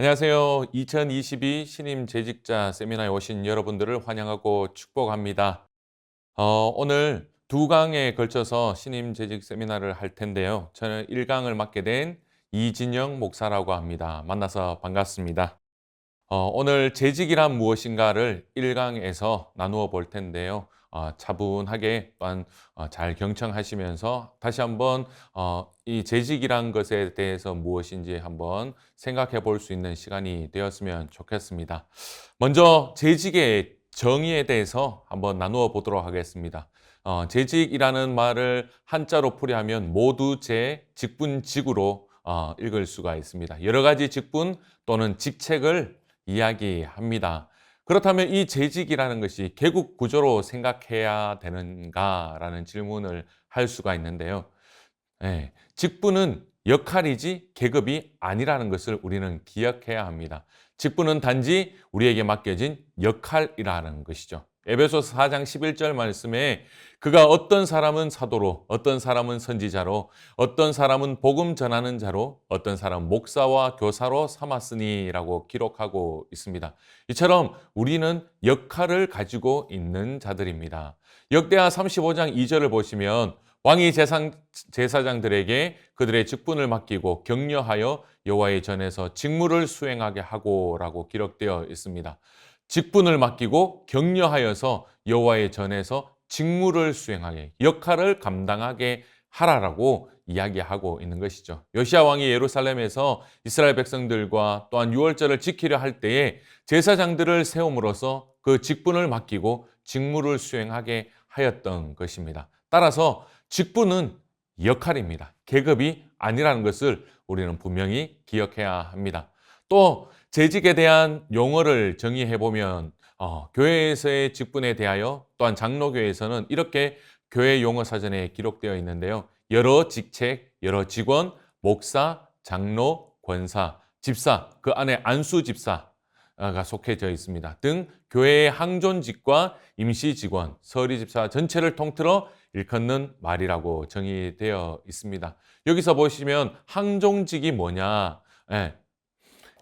안녕하세요. 2022 신임 재직자 세미나에 오신 여러분들을 환영하고 축복합니다. 오늘 두 강에 걸쳐서 신임 재직 세미나를 할 텐데요. 저는 1강을 맡게 된 이진영 목사라고 합니다. 만나서 반갑습니다. 오늘 재직이란 무엇인가를 1강에서 나누어 볼 텐데요. 차분하게 또한 잘 경청하시면서 다시 한번 이 재직이란 것에 대해서 무엇인지 한번 생각해 볼 수 있는 시간이 되었으면 좋겠습니다. 먼저 재직의 정의에 대해서 한번 나누어 보도록 하겠습니다. 재직이라는 말을 한자로 풀이하면 모두 재, 직분, 직으로 읽을 수가 있습니다. 여러 가지 직분 또는 직책을 이야기합니다. 그렇다면 이 재직이라는 것이 계급 구조로 생각해야 되는가라는 질문을 할 수가 있는데요. 직분은 역할이지 계급이 아니라는 것을 우리는 기억해야 합니다. 직분은 단지 우리에게 맡겨진 역할이라는 것이죠. 에베소서 4장 11절 말씀에 그가 어떤 사람은 사도로, 어떤 사람은 선지자로, 어떤 사람은 복음 전하는 자로, 어떤 사람은 목사와 교사로 삼았으니라고 기록하고 있습니다. 이처럼 우리는 역할을 가지고 있는 자들입니다. 역대하 35장 2절을 보시면 왕이 제사장들에게 그들의 직분을 맡기고 격려하여 여호와의 전에서 직무를 수행하게 하고라고 기록되어 있습니다. 직분을 맡기고 격려하여서 여호와의 전에서 직무를 수행하게, 역할을 감당하게 하라라고 이야기하고 있는 것이죠. 요시야 왕이 예루살렘에서 이스라엘 백성들과 또한 유월절을 지키려 할 때에 제사장들을 세움으로써 그 직분을 맡기고 직무를 수행하게 하였던 것입니다. 따라서 직분은 역할입니다. 계급이 아니라는 것을 우리는 분명히 기억해야 합니다. 또 재직에 대한 용어를 정의해 보면 교회에서의 직분에 대하여 또한 장로교에서는 이렇게 교회 용어 사전에 기록되어 있는데요. 여러 직책, 여러 직원, 목사, 장로, 권사, 집사, 그 안에 안수 집사가 속해져 있습니다. 등 교회의 항존직과 임시 직원, 서리 집사 전체를 통틀어 일컫는 말이라고 정의되어 있습니다. 여기서 보시면 항존직이 뭐냐?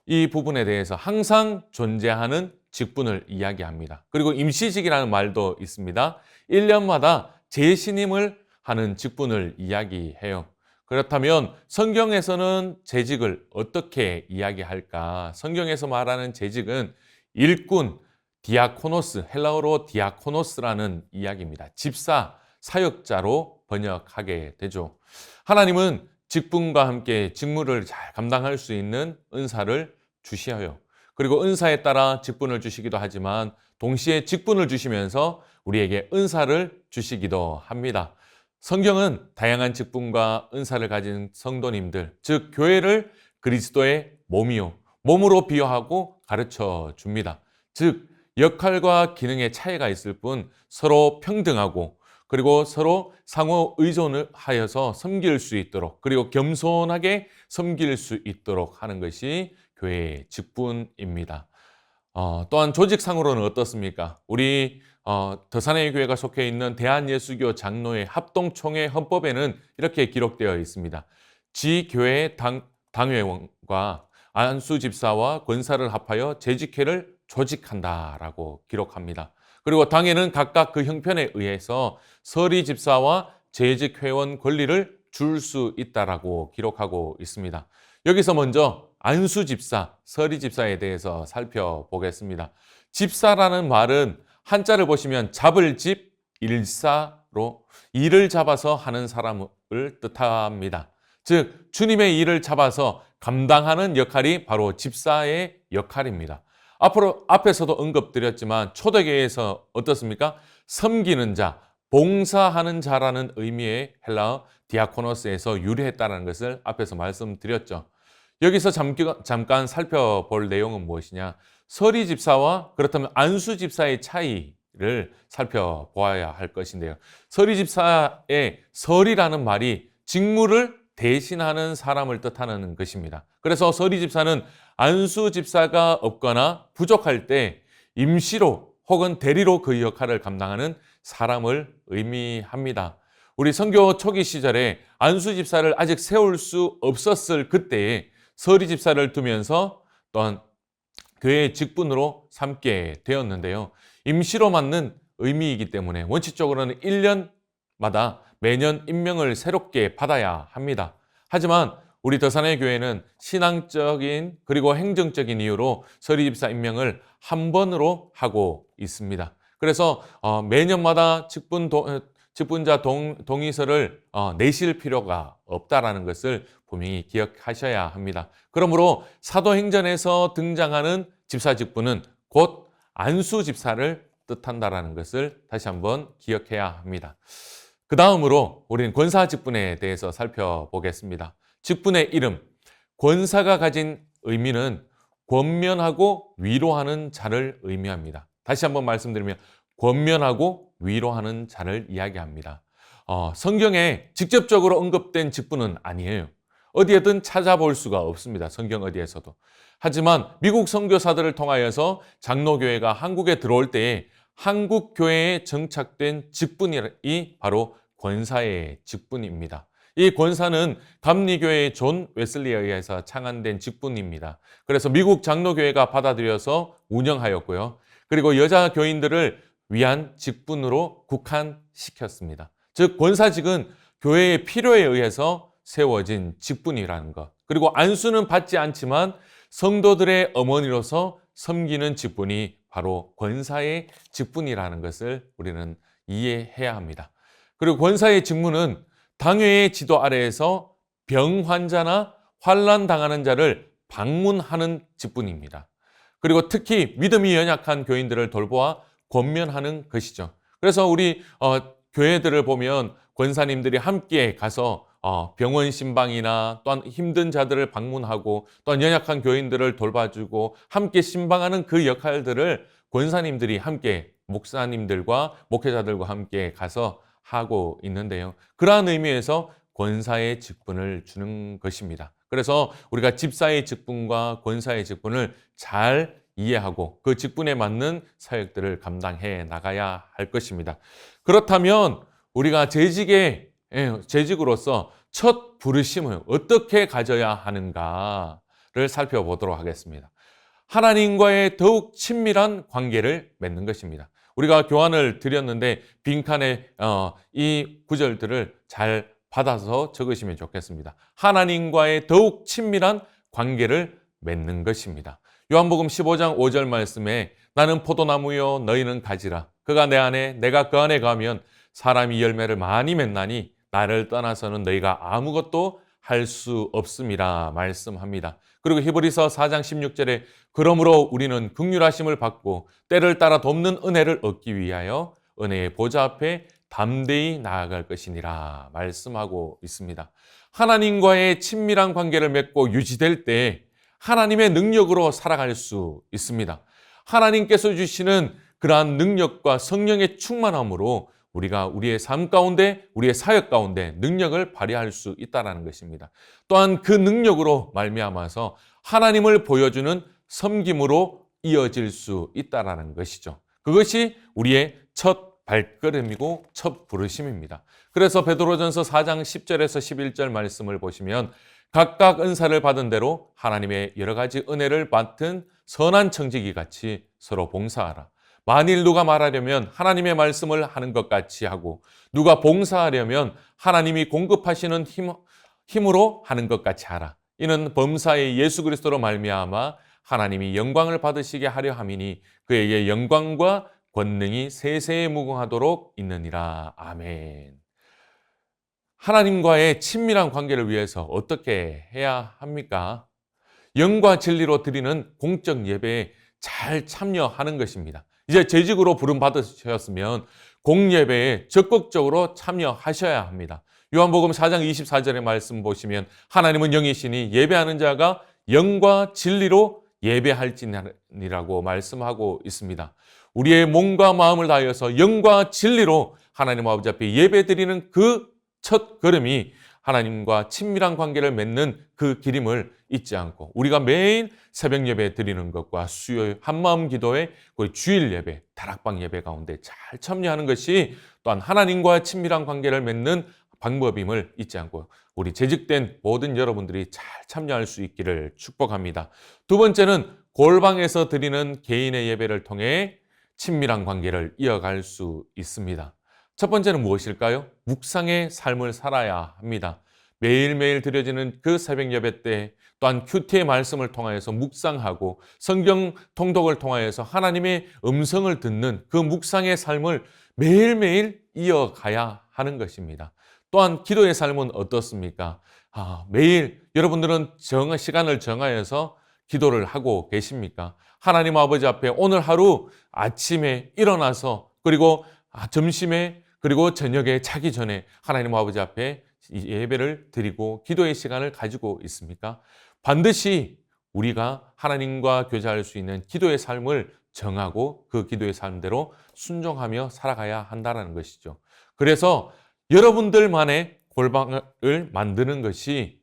이 부분에 대해서 항상 존재하는 직분을 이야기합니다. 그리고 임시직이라는 말도 있습니다. 1년마다 재신임을 하는 직분을 이야기해요. 그렇다면 성경에서는 재직을 어떻게 이야기할까? 성경에서 말하는 재직은 일꾼, 디아코노스, 헬라어로 디아코노스라는 이야기입니다. 집사, 사역자로 번역하게 되죠. 하나님은 직분과 함께 직무를 잘 감당할 수 있는 은사를 주시어요. 그리고 은사에 따라 직분을 주시기도 하지만 동시에 직분을 주시면서 우리에게 은사를 주시기도 합니다. 성경은 다양한 직분과 은사를 가진 성도님들, 즉 교회를 그리스도의 몸이요, 몸으로 비유하고 가르쳐 줍니다. 즉 역할과 기능의 차이가 있을 뿐 서로 평등하고 그리고 서로 상호 의존을 하여서 섬길 수 있도록 그리고 겸손하게 섬길 수 있도록 하는 것이 교회의 직분입니다. 또한 조직상으로는 어떻습니까? 우리 더산의 교회가 속해 있는 대한예수교 장로회 합동총회 헌법에는 이렇게 기록되어 있습니다. 지교회 당회원과 안수 집사와 권사를 합하여 재직회를 조직한다라고 기록합니다. 그리고 당회는 각각 그 형편에 의해서 서리 집사와 재직 회원 권리를 줄 수 있다라고 기록하고 있습니다. 여기서 먼저 안수 집사, 서리 집사에 대해서 살펴보겠습니다. 집사라는 말은 한자를 보시면 잡을 집, 일사로 일을 잡아서 하는 사람을 뜻합니다. 즉 주님의 일을 잡아서 감당하는 역할이 바로 집사의 역할입니다. 앞에서도 언급드렸지만 초대교회에서 어떻습니까? 섬기는 자, 봉사하는 자라는 의미의 헬라어 디아코노스에서 유래했다는 것을 앞에서 말씀드렸죠. 여기서 잠깐 살펴볼 내용은 무엇이냐? 서리 집사와 그렇다면 안수 집사의 차이를 살펴보아야 할 것인데요. 서리 집사의 설이라는 말이 직무를 대신하는 사람을 뜻하는 것입니다. 그래서 서리 집사는 안수 집사가 없거나 부족할 때 임시로 혹은 대리로 그 역할을 감당하는 사람을 의미합니다. 우리 선교 초기 시절에 안수 집사를 아직 세울 수 없었을 그때에 서리 집사를 두면서 또한 교회의 직분으로 삼게 되었는데요. 임시로 맡는 의미이기 때문에 원칙적으로는 1년마다 매년 임명을 새롭게 받아야 합니다. 하지만 우리 더산의 교회는 신앙적인 그리고 행정적인 이유로 서리집사 임명을 한 번으로 하고 있습니다. 그래서 매년마다 직분자 동의서를 내실 필요가 없다라는 것을 분명히 기억하셔야 합니다. 그러므로 사도행전에서 등장하는 집사 직분은 곧 안수 집사를 뜻한다라는 것을 다시 한번 기억해야 합니다. 그 다음으로 우리는 권사 직분에 대해서 살펴보겠습니다. 직분의 이름, 권사가 가진 의미는 권면하고 위로하는 자를 의미합니다. 다시 한번 말씀드리면 권면하고 위로하는 자를 이야기합니다. 성경에 직접적으로 언급된 직분은 아니에요. 어디에든 찾아볼 수가 없습니다. 성경 어디에서도. 하지만 미국 선교사들을 통하여서 장로교회가 한국에 들어올 때에 한국 교회에 정착된 직분이 바로 권사의 직분입니다. 이 권사는 감리교회의 존 웨슬리에 의해서 창안된 직분입니다. 그래서 미국 장로교회가 받아들여서 운영하였고요. 그리고 여자 교인들을 위한 직분으로 국한시켰습니다. 즉 권사직은 교회의 필요에 의해서 세워진 직분이라는 것. 그리고 안수는 받지 않지만 성도들의 어머니로서 섬기는 직분이 바로 권사의 직분이라는 것을 우리는 이해해야 합니다. 그리고 권사의 직무는 당회의 지도 아래에서 병 환자나 환난 당하는 자를 방문하는 직분입니다. 그리고 특히 믿음이 연약한 교인들을 돌보아 권면하는 것이죠. 그래서 우리 교회들을 보면 권사님들이 함께 가서 병원 신방이나 또한 힘든 자들을 방문하고 또한 연약한 교인들을 돌봐주고 함께 신방하는 그 역할들을 권사님들이 함께 목사님들과 목회자들과 함께 가서 하고 있는데요. 그러한 의미에서 권사의 직분을 주는 것입니다. 그래서 우리가 집사의 직분과 권사의 직분을 잘 이해하고 그 직분에 맞는 사역들을 감당해 나가야 할 것입니다. 그렇다면 우리가 재직으로서 첫 부르심을 어떻게 가져야 하는가를 살펴보도록 하겠습니다. 하나님과의 더욱 친밀한 관계를 맺는 것입니다. 우리가 교환을 드렸는데 빈칸에 이 구절들을 잘 받아서 적으시면 좋겠습니다. 하나님과의 더욱 친밀한 관계를 맺는 것입니다. 요한복음 15장 5절 말씀에 나는 포도나무요 너희는 가지라. 그가 내 안에 내가 그 안에 가면 사람이 열매를 많이 맺나니 나를 떠나서는 너희가 아무것도 할 수 없음이라 말씀합니다. 그리고 히브리서 4장 16절에 그러므로 우리는 긍휼하심을 받고 때를 따라 돕는 은혜를 얻기 위하여 은혜의 보좌 앞에 담대히 나아갈 것이니라 말씀하고 있습니다. 하나님과의 친밀한 관계를 맺고 유지될 때 하나님의 능력으로 살아갈 수 있습니다. 하나님께서 주시는 그러한 능력과 성령의 충만함으로 우리가 우리의 삶 가운데, 우리의 사역 가운데 능력을 발휘할 수 있다는 것입니다. 또한 그 능력으로 말미암아서 하나님을 보여주는 섬김으로 이어질 수 있다는 것이죠. 그것이 우리의 첫 발걸음이고 첫 부르심입니다. 그래서 베드로전서 4장 10절에서 11절 말씀을 보시면 각각 은사를 받은 대로 하나님의 여러 가지 은혜를 맡은 선한 청지기 같이 서로 봉사하라. 만일 누가 말하려면 하나님의 말씀을 하는 것 같이 하고 누가 봉사하려면 하나님이 공급하시는 힘으로 하는 것 같이 하라. 이는 범사의 예수 그리스도로 말미암아 하나님이 영광을 받으시게 하려 함이니 그에게 영광과 권능이 세세에 무궁하도록 있느니라. 아멘. 하나님과의 친밀한 관계를 위해서 어떻게 해야 합니까? 영과 진리로 드리는 공적 예배에 잘 참여하는 것입니다. 이제 재직으로 부름받으셨으면 공예배에 적극적으로 참여하셔야 합니다. 요한복음 4장 24절의 말씀 보시면 하나님은 영이시니 예배하는 자가 영과 진리로 예배할지니라고 말씀하고 있습니다. 우리의 몸과 마음을 다하여서 영과 진리로 하나님 아버지 앞에 예배드리는 그 첫 걸음이 하나님과 친밀한 관계를 맺는 그 길임을 잊지 않고 우리가 매일 새벽 예배 드리는 것과 수요일 한마음 기도회, 주일 예배, 다락방 예배 가운데 잘 참여하는 것이 또한 하나님과 친밀한 관계를 맺는 방법임을 잊지 않고 우리 재직된 모든 여러분들이 잘 참여할 수 있기를 축복합니다. 두 번째는 골방에서 드리는 개인의 예배를 통해 친밀한 관계를 이어갈 수 있습니다. 첫 번째는 무엇일까요? 묵상의 삶을 살아야 합니다. 매일매일 드려지는 그 새벽 예배 때 또한 큐티의 말씀을 통하여서 묵상하고 성경 통독을 통하여서 하나님의 음성을 듣는 그 묵상의 삶을 매일매일 이어가야 하는 것입니다. 또한 기도의 삶은 어떻습니까? 매일 여러분들은 시간을 정하여서 기도를 하고 계십니까? 하나님 아버지 앞에 오늘 하루 아침에 일어나서 그리고 점심에 그리고 저녁에 자기 전에 하나님 아버지 앞에 예배를 드리고 기도의 시간을 가지고 있습니까? 반드시 우리가 하나님과 교제할 수 있는 기도의 삶을 정하고 그 기도의 삶대로 순종하며 살아가야 한다는 것이죠. 그래서 여러분들만의 골방을 만드는 것이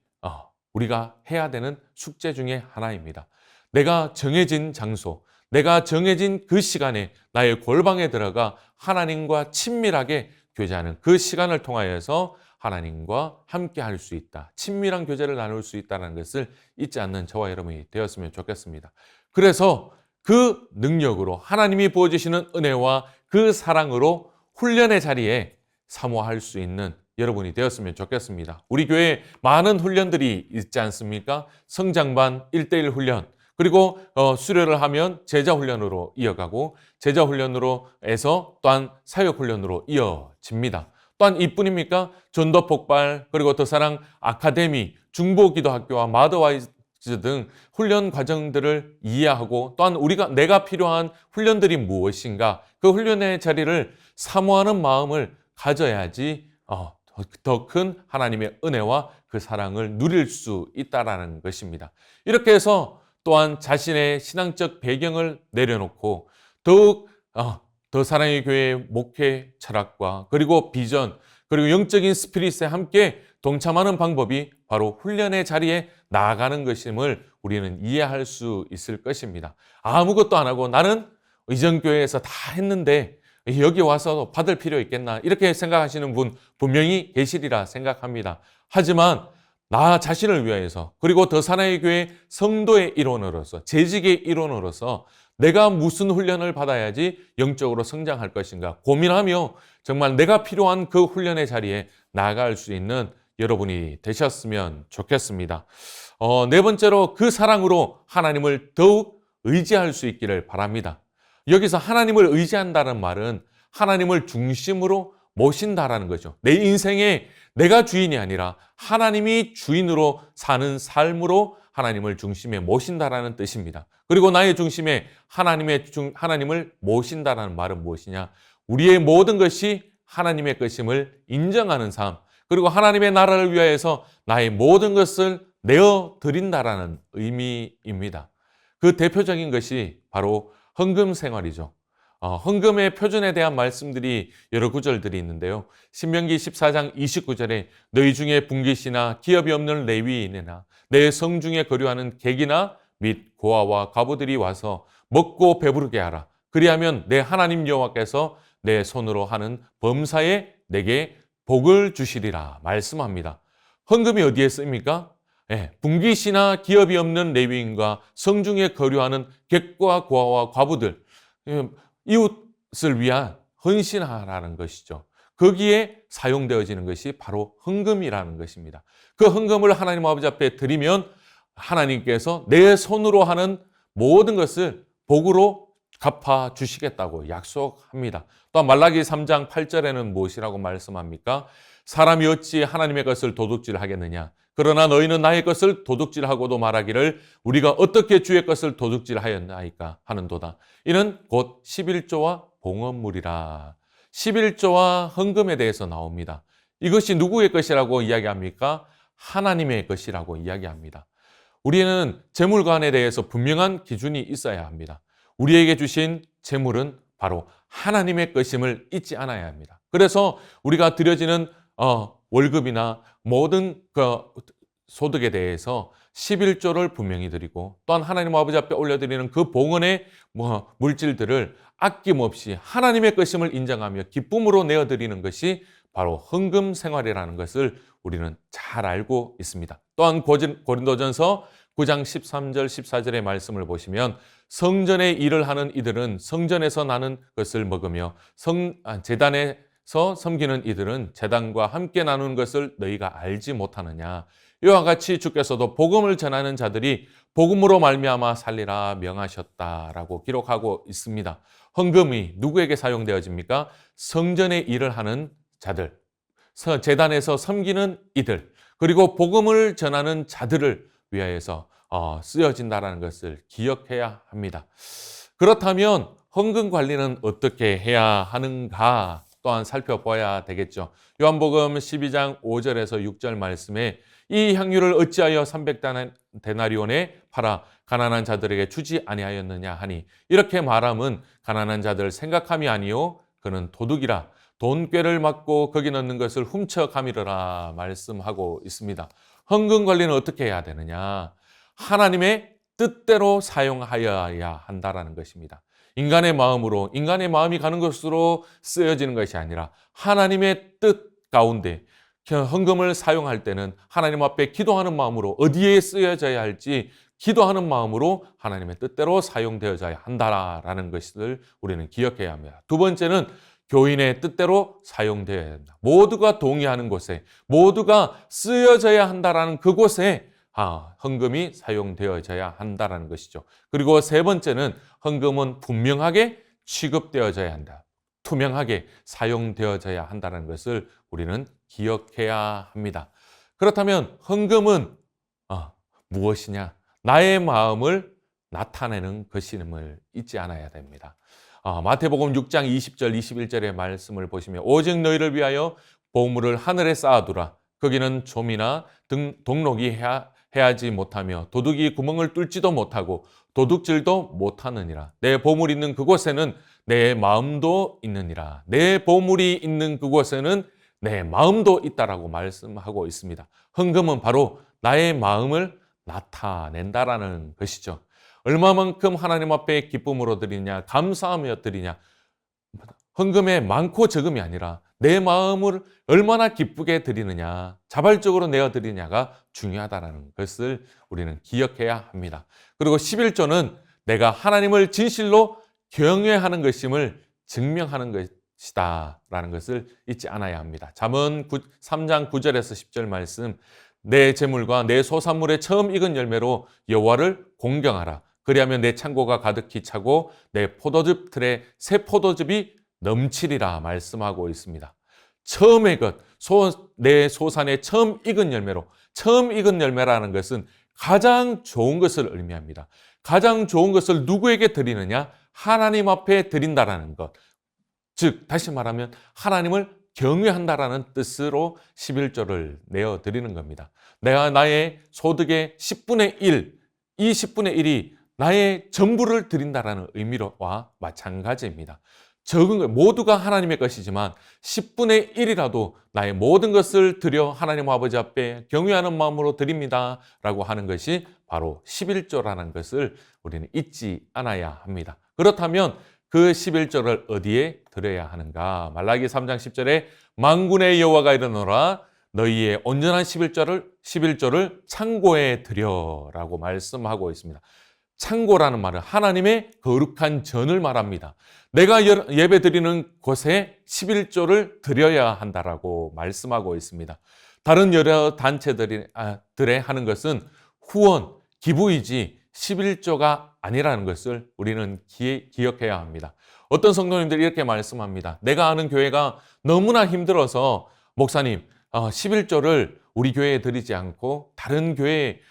우리가 해야 되는 숙제 중에 하나입니다. 내가 정해진 장소, 내가 정해진 그 시간에 나의 골방에 들어가 하나님과 친밀하게 교제하는 그 시간을 통하여서 하나님과 함께 할 수 있다. 친밀한 교제를 나눌 수 있다는 것을 잊지 않는 저와 여러분이 되었으면 좋겠습니다. 그래서 그 능력으로 하나님이 부어주시는 은혜와 그 사랑으로 훈련의 자리에 사모할 수 있는 여러분이 되었으면 좋겠습니다. 우리 교회에 많은 훈련들이 있지 않습니까? 성장반 1:1 훈련, 그리고 수료를 하면 제자 훈련으로 이어가고 제자 훈련으로 해서 또한 사역 훈련으로 이어집니다. 또한 이뿐입니까? 전도 폭발, 그리고 더 사랑 아카데미, 중보기도학교와 마더와이즈 등 훈련 과정들을 이해하고 또한 내가 필요한 훈련들이 무엇인가 그 훈련의 자리를 사모하는 마음을 가져야지 더 큰 하나님의 은혜와 그 사랑을 누릴 수 있다라는 것입니다. 이렇게 해서 또한 자신의 신앙적 배경을 내려놓고 더욱 더 사랑의 교회의 목회 철학과 그리고 비전 그리고 영적인 스피릿에 함께 동참하는 방법이 바로 훈련의 자리에 나아가는 것임을 우리는 이해할 수 있을 것입니다. 아무것도 안 하고 나는 이전 교회에서 다 했는데 여기 와서 받을 필요 있겠나 이렇게 생각하시는 분 분명히 계시리라 생각합니다. 하지만 나 자신을 위하여서 그리고 더 사랑의 교회 성도의 일원으로서 재직의 일원으로서 내가 무슨 훈련을 받아야지 영적으로 성장할 것인가 고민하며 정말 내가 필요한 그 훈련의 자리에 나아갈 수 있는 여러분이 되셨으면 좋겠습니다. 네 번째로 그 사랑으로 하나님을 더욱 의지할 수 있기를 바랍니다. 여기서 하나님을 의지한다는 말은 하나님을 중심으로 모신다라는 거죠. 내 인생에 내가 주인이 아니라 하나님이 주인으로 사는 삶으로 하나님을 중심에 모신다라는 뜻입니다. 그리고 나의 중심에 하나님을 모신다라는 말은 무엇이냐? 우리의 모든 것이 하나님의 것임을 인정하는 삶, 그리고 하나님의 나라를 위하여서 나의 모든 것을 내어 드린다라는 의미입니다. 그 대표적인 것이 바로 헌금 생활이죠. 헌금의 표준에 대한 말씀들이 여러 구절들이 있는데요. 신명기 14장 29절에 너희 중에 분깃이나 기업이 없는 레위인이나 내 성중에 거류하는 객이나 및 고아와 과부들이 와서 먹고 배부르게 하라. 그리하면 내 하나님 여호와께서 내 손으로 하는 범사에 내게 복을 주시리라 말씀합니다. 헌금이 어디에 쓰입니까? 분깃이나 기업이 없는 레위인과 성중에 거류하는 객과 고아와 과부들, 이웃을 위한 헌신하라는 것이죠. 거기에 사용되어지는 것이 바로 헌금이라는 것입니다. 그 헌금을 하나님 아버지 앞에 드리면 하나님께서 내 손으로 하는 모든 것을 복으로 갚아 주시겠다고 약속합니다. 또한 말라기 3장 8절에는 무엇이라고 말씀합니까? 사람이 어찌 하나님의 것을 도둑질하겠느냐? 그러나 너희는 나의 것을 도둑질하고도 말하기를 우리가 어떻게 주의 것을 도둑질하였나이까 하는도다. 이는 곧 11조와 봉헌물이라. 11조와 헌금에 대해서 나옵니다. 이것이 누구의 것이라고 이야기합니까? 하나님의 것이라고 이야기합니다. 우리는 재물관에 대해서 분명한 기준이 있어야 합니다. 우리에게 주신 재물은 바로 하나님의 것임을 잊지 않아야 합니다. 그래서 우리가 드려지는 월급이나 모든 그 소득에 대해서 11조를 분명히 드리고 또한 하나님 아버지 앞에 올려드리는 그 봉헌의 물질들을 아낌없이 하나님의 것임을 인정하며 기쁨으로 내어드리는 것이 바로 헌금 생활이라는 것을 우리는 잘 알고 있습니다. 또한 고린도전서 9장 13절 14절의 말씀을 보시면 성전의 일을 하는 이들은 성전에서 나는 것을 먹으며 제단에서 섬기는 이들은 제단과 함께 나누는 것을 너희가 알지 못하느냐. 이와 같이 주께서도 복음을 전하는 자들이 복음으로 말미암아 살리라 명하셨다라고 기록하고 있습니다. 헌금이 누구에게 사용되어집니까? 성전의 일을 하는 자들, 제단에서 섬기는 이들, 그리고 복음을 전하는 자들을 위하여서 쓰여진다는 것을 기억해야 합니다. 그렇다면 헌금 관리는 어떻게 해야 하는가 또한 살펴봐야 되겠죠. 요한복음 12장 5절에서 6절 말씀에 이 향유를 어찌하여 300데나리온에 팔아 가난한 자들에게 주지 아니하였느냐 하니 이렇게 말함은 가난한 자들 생각함이 아니요 그는 도둑이라 돈꾀를 맞고 거기 넣는 것을 훔쳐가미르라 말씀하고 있습니다. 헌금 관리는 어떻게 해야 되느냐? 하나님의 뜻대로 사용하여야 한다라는 것입니다. 인간의 마음으로, 인간의 마음이 가는 것으로 쓰여지는 것이 아니라 하나님의 뜻 가운데 헌금을 사용할 때는 하나님 앞에 기도하는 마음으로 어디에 쓰여져야 할지 기도하는 마음으로 하나님의 뜻대로 사용되어져야 한다라는 것을 우리는 기억해야 합니다. 두 번째는 교인의 뜻대로 사용되어야 한다. 모두가 동의하는 곳에, 모두가 쓰여져야 한다라는 그곳에 헌금이 사용되어져야 한다는 것이죠. 그리고 세 번째는 헌금은 분명하게 취급되어져야 한다. 투명하게 사용되어져야 한다는 것을 우리는 기억해야 합니다. 그렇다면 헌금은 무엇이냐? 나의 마음을 나타내는 것임을 잊지 않아야 됩니다. 마태복음 6장 20절 21절의 말씀을 보시면 오직 너희를 위하여 보물을 하늘에 쌓아두라. 거기는 좀이나 동록이 해하지 못하며 도둑이 구멍을 뚫지도 못하고 도둑질도 못하느니라. 내 보물 있는 그곳에는 내 마음도 있느니라. 내 보물이 있는 그곳에는 내 마음도 있다라고 말씀하고 있습니다. 헌금은 바로 나의 마음을 나타낸다라는 것이죠. 얼마만큼 하나님 앞에 기쁨으로 드리냐, 감사하며 드리냐, 헌금의 많고 적음이 아니라 내 마음을 얼마나 기쁘게 드리느냐, 자발적으로 내어 드리냐가 중요하다는 것을 우리는 기억해야 합니다. 그리고 11조는 내가 하나님을 진실로 경외하는 것임을 증명하는 것이다 라는 것을 잊지 않아야 합니다. 잠언 3장 9절에서 10절 말씀, 내 재물과 내 소산물의 처음 익은 열매로 여호와를 공경하라. 그리하면 내 창고가 가득히 차고 내 포도즙 틀에 새 포도즙이 넘치리라 말씀하고 있습니다. 처음의 것, 내 소산의 처음 익은 열매로, 처음 익은 열매라는 것은 가장 좋은 것을 의미합니다. 가장 좋은 것을 누구에게 드리느냐? 하나님 앞에 드린다라는 것. 즉 다시 말하면 하나님을 경외한다라는 뜻으로 11조를 내어 드리는 겁니다. 내가 나의 소득의 10분의 1, 이 10분의 1이 나의 전부를 드린다라는 의미와 마찬가지입니다. 적은 것, 모두가 하나님의 것이지만 10분의 1이라도 나의 모든 것을 드려 하나님 아버지 앞에 경외하는 마음으로 드립니다 라고 하는 것이 바로 11조라는 것을 우리는 잊지 않아야 합니다. 그렇다면 그 11조를 어디에 드려야 하는가? 말라기 3장 10절에 만군의 여호와가 이르노라 너희의 온전한 11조를 창고에 드려라고 말씀하고 있습니다. 창고라는 말은 하나님의 거룩한 전을 말합니다. 내가 예배 드리는 곳에 11조를 드려야 한다라고 말씀하고 있습니다. 다른 여러 단체들이 하는 것은 후원, 기부이지 11조가 아니라는 것을 우리는 기억해야 합니다. 어떤 성도님들이 이렇게 말씀합니다. 내가 아는 교회가 너무나 힘들어서 목사님 11조를 우리 교회에 드리지 않고 다른 교회에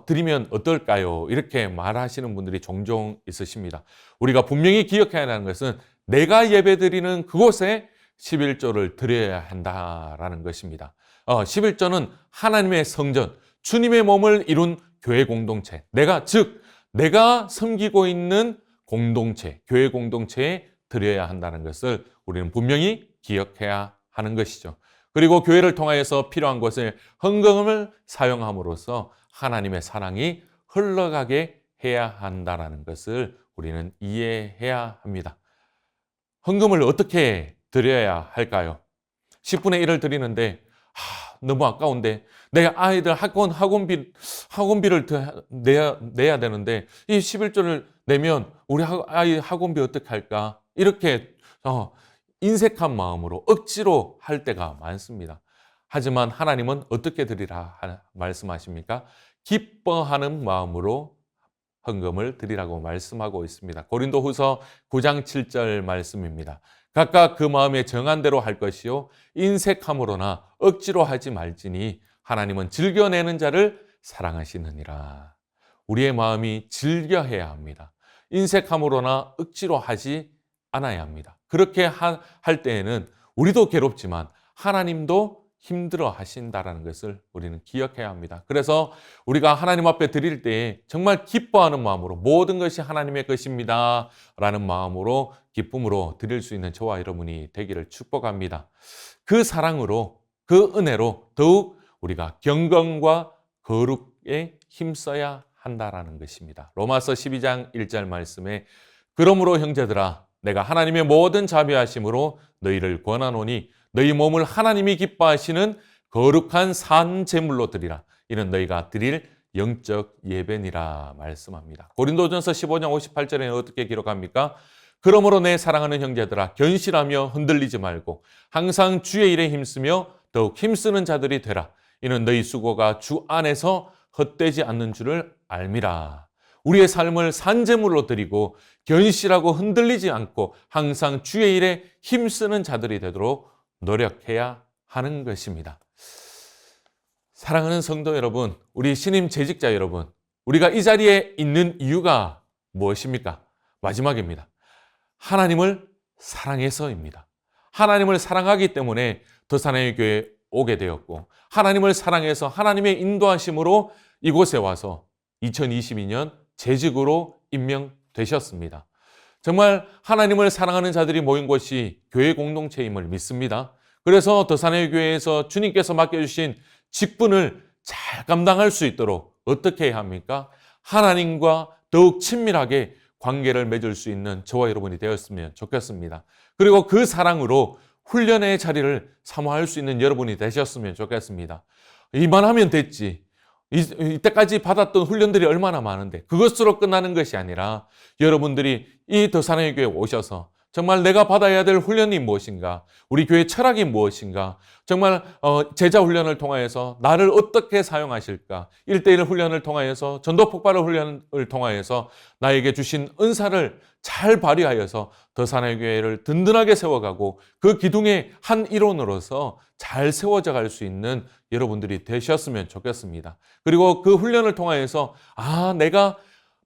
드리면 어떨까요? 이렇게 말하시는 분들이 종종 있으십니다. 우리가 분명히 기억해야 하는 것은 내가 예배드리는 그곳에 11조를 드려야 한다라는 것입니다. 11조는 하나님의 성전, 주님의 몸을 이룬 교회 공동체, 내가 섬기고 있는 공동체, 교회 공동체에 드려야 한다는 것을 우리는 분명히 기억해야 하는 것이죠. 그리고 교회를 통하여서 필요한 곳에 헌금을 사용함으로써 하나님의 사랑이 흘러가게 해야 한다는 것을 우리는 이해해야 합니다. 헌금을 어떻게 드려야 할까요? 10분의 1을 드리는데 너무 아까운데 내 아이들 학원비를 더 내야 되는데 이 11조를 내면 우리 아이 학원비 어떻게 할까? 이렇게 인색한 마음으로 억지로 할 때가 많습니다. 하지만 하나님은 어떻게 드리라 말씀하십니까? 기뻐하는 마음으로 헌금을 드리라고 말씀하고 있습니다. 고린도후서 9장 7절 말씀입니다. 각각 그 마음에 정한 대로 할 것이요 인색함으로나 억지로 하지 말지니 하나님은 즐겨내는 자를 사랑하시느니라. 우리의 마음이 즐겨해야 합니다. 인색함으로나 억지로 하지 않아야 합니다. 그렇게 할 때에는 우리도 괴롭지만 하나님도 힘들어 하신다라는 것을 우리는 기억해야 합니다. 그래서 우리가 하나님 앞에 드릴 때에 정말 기뻐하는 마음으로 모든 것이 하나님의 것입니다 라는 마음으로 기쁨으로 드릴 수 있는 저와 여러분이 되기를 축복합니다. 그 사랑으로, 그 은혜로 더욱 우리가 경건과 거룩에 힘써야 한다라는 것입니다. 로마서 12장 1절 말씀에 그러므로 형제들아 내가 하나님의 모든 자비하심으로 너희를 권하노니 너희 몸을 하나님이 기뻐하시는 거룩한 산 제물로 드리라. 이는 너희가 드릴 영적 예배니라 말씀합니다. 고린도전서 15장 58절에는 어떻게 기록합니까? 그러므로 내 사랑하는 형제들아 견실하며 흔들리지 말고 항상 주의 일에 힘쓰며 더욱 힘쓰는 자들이 되라. 이는 너희 수고가 주 안에서 헛되지 않는 줄을 알미라. 우리의 삶을 산제물로 드리고 견실하고 흔들리지 않고 항상 주의 일에 힘쓰는 자들이 되도록 노력해야 하는 것입니다. 사랑하는 성도 여러분, 우리 신임 재직자 여러분, 우리가 이 자리에 있는 이유가 무엇입니까? 마지막입니다. 하나님을 사랑해서입니다. 하나님을 사랑하기 때문에 더사나이 교회에 오게 되었고 하나님을 사랑해서 하나님의 인도하심으로 이곳에 와서 2022년 재직으로 임명되셨습니다. 정말 하나님을 사랑하는 자들이 모인 곳이 교회 공동체임을 믿습니다. 그래서 더사나이 교회에서 주님께서 맡겨주신 직분을 잘 감당할 수 있도록 어떻게 해야 합니까? 하나님과 더욱 친밀하게 관계를 맺을 수 있는 저와 여러분이 되었으면 좋겠습니다. 그리고 그 사랑으로 훈련의 자리를 사모할 수 있는 여러분이 되셨으면 좋겠습니다. 이만하면 됐지. 이때까지 받았던 훈련들이 얼마나 많은데 그것으로 끝나는 것이 아니라 여러분들이 이 더사나이 교회에 오셔서 정말 내가 받아야 될 훈련이 무엇인가, 우리 교회 철학이 무엇인가, 정말 제자 훈련을 통하여서 나를 어떻게 사용하실까, 1:1 훈련을 통하여서 전도 폭발의 훈련을 통하여서 나에게 주신 은사를 잘 발휘하여서 더사나이 교회를 든든하게 세워가고 그 기둥의 한 일원으로서 잘 세워져 갈 수 있는 여러분들이 되셨으면 좋겠습니다. 그리고 그 훈련을 통하여서 내가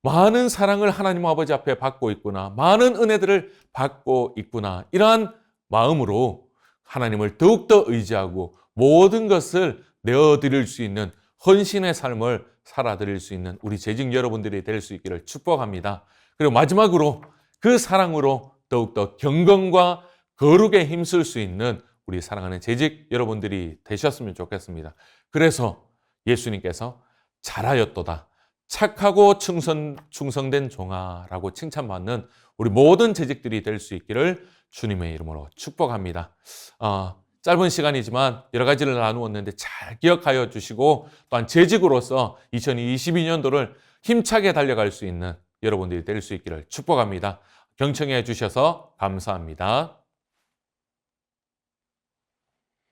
많은 사랑을 하나님 아버지 앞에 받고 있구나, 많은 은혜들을 받고 있구나, 이러한 마음으로 하나님을 더욱더 의지하고 모든 것을 내어드릴 수 있는 헌신의 삶을 살아드릴 수 있는 우리 재직 여러분들이 될 수 있기를 축복합니다. 그리고 마지막으로 그 사랑으로 더욱더 경건과 거룩에 힘쓸 수 있는 우리 사랑하는 재직 여러분들이 되셨으면 좋겠습니다. 그래서 예수님께서 잘하였도다, 착하고 충성된 종아라고 칭찬받는 우리 모든 재직들이 될 수 있기를 주님의 이름으로 축복합니다. 짧은 시간이지만 여러 가지를 나누었는데 잘 기억하여 주시고 또한 재직으로서 2022년도를 힘차게 달려갈 수 있는 여러분들이 될 수 있기를 축복합니다. 경청해 주셔서 감사합니다.